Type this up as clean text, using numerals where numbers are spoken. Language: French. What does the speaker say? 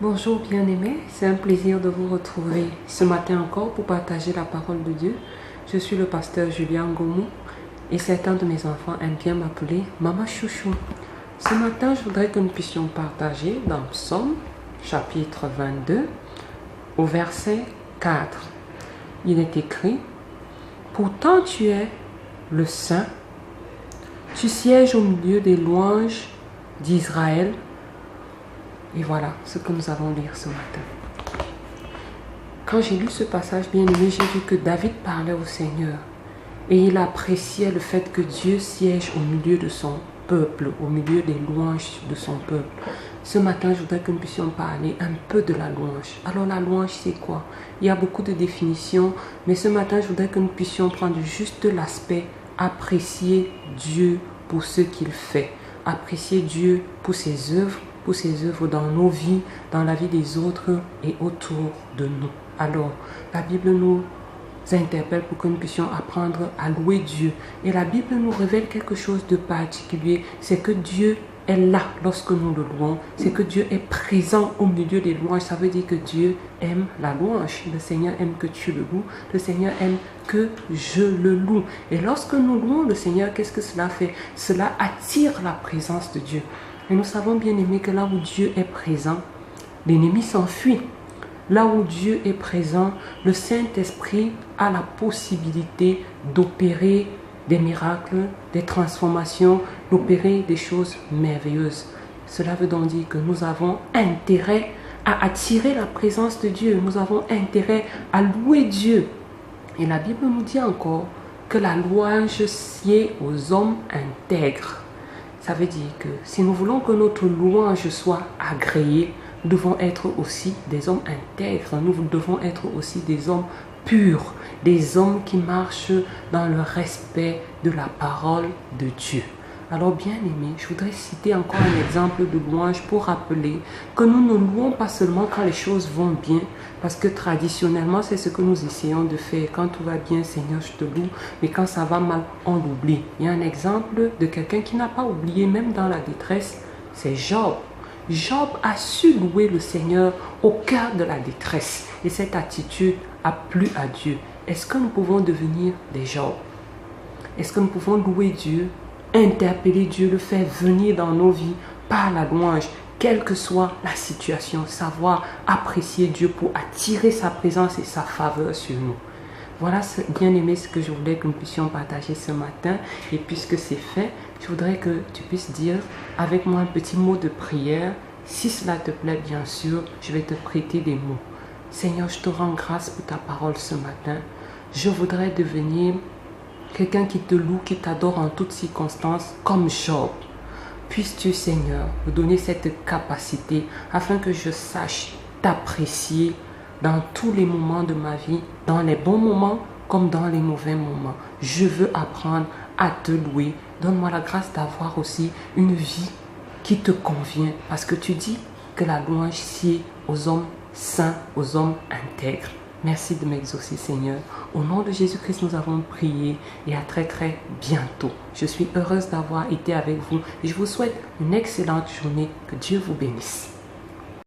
Bonjour bien-aimés, c'est un plaisir de vous retrouver ce matin encore pour partager la parole de Dieu. Je suis le pasteur Julien Goumou et certains de mes enfants aiment bien m'appeler Maman Chouchou. Ce matin, je voudrais que nous puissions partager dans Psaume chapitre 22 au verset 4. Il est écrit: Pourtant tu es le Saint, tu sièges au milieu des louanges d'Israël. Et voilà ce que nous allons lire ce matin. Quand j'ai lu ce passage bien aimé, j'ai vu que David parlait au Seigneur. Et il appréciait le fait que Dieu siège au milieu de son peuple, au milieu des louanges de son peuple. Ce matin, je voudrais que nous puissions parler un peu de la louange. Alors la louange, c'est quoi? Il y a beaucoup de définitions, mais ce matin, je voudrais que nous puissions prendre juste l'aspect apprécier Dieu pour ce qu'il fait. Apprécier Dieu pour ses œuvres dans nos vies, dans la vie des autres et autour de nous. Alors, la Bible nous interpelle pour que nous puissions apprendre à louer Dieu. Et la Bible nous révèle quelque chose de particulier, c'est que Dieu est là lorsque nous le louons, c'est que Dieu est présent au milieu des louanges. Ça veut dire que Dieu aime la louange. Le Seigneur aime que tu le loues, le Seigneur aime que je le loue. Et lorsque nous louons le Seigneur, qu'est-ce que cela fait? Cela attire la présence de Dieu. Et nous savons bien aimé que là où Dieu est présent, l'ennemi s'enfuit. Là où Dieu est présent, le Saint-Esprit a la possibilité d'opérer des miracles, des transformations, d'opérer des choses merveilleuses. Cela veut donc dire que nous avons intérêt à attirer la présence de Dieu. Nous avons intérêt à louer Dieu. Et la Bible nous dit encore que la louange sied aux hommes intègres. Ça veut dire que si nous voulons que notre louange soit agréée, nous devons être aussi des hommes intègres, nous devons être aussi des hommes purs, des hommes qui marchent dans le respect de la parole de Dieu. Alors bien aimé, je voudrais citer encore un exemple de louange pour rappeler que nous ne louons pas seulement quand les choses vont bien, parce que traditionnellement c'est ce que nous essayons de faire. Quand tout va bien, Seigneur, je te loue, mais quand ça va mal, on l'oublie. Il y a un exemple de quelqu'un qui n'a pas oublié, même dans la détresse, c'est Job. Job a su louer le Seigneur au cœur de la détresse et cette attitude a plu à Dieu. Est-ce que nous pouvons devenir des Job? Est-ce que nous pouvons louer Dieu, interpeller Dieu, le faire venir dans nos vies par la louange, quelle que soit la situation, savoir apprécier Dieu pour attirer sa présence et sa faveur sur nous? Voilà, bien aimé, ce que je voulais que nous puissions partager ce matin. Et puisque c'est fait, je voudrais que tu puisses dire avec moi un petit mot de prière. Si cela te plaît, bien sûr, je vais te prêter des mots. Seigneur, je te rends grâce pour ta parole ce matin. Je voudrais devenir quelqu'un qui te loue, qui t'adore en toutes circonstances, comme Job. Puisses-tu, Seigneur, me donner cette capacité afin que je sache t'apprécier dans tous les moments de ma vie, dans les bons moments comme dans les mauvais moments. Je veux apprendre à te louer. Donne-moi la grâce d'avoir aussi une vie qui te convient, parce que tu dis que la louange sied aux hommes saints, aux hommes intègres. Merci de m'exaucer, Seigneur. Au nom de Jésus-Christ, nous avons prié et à très très bientôt. Je suis heureuse d'avoir été avec vous et je vous souhaite une excellente journée. Que Dieu vous bénisse.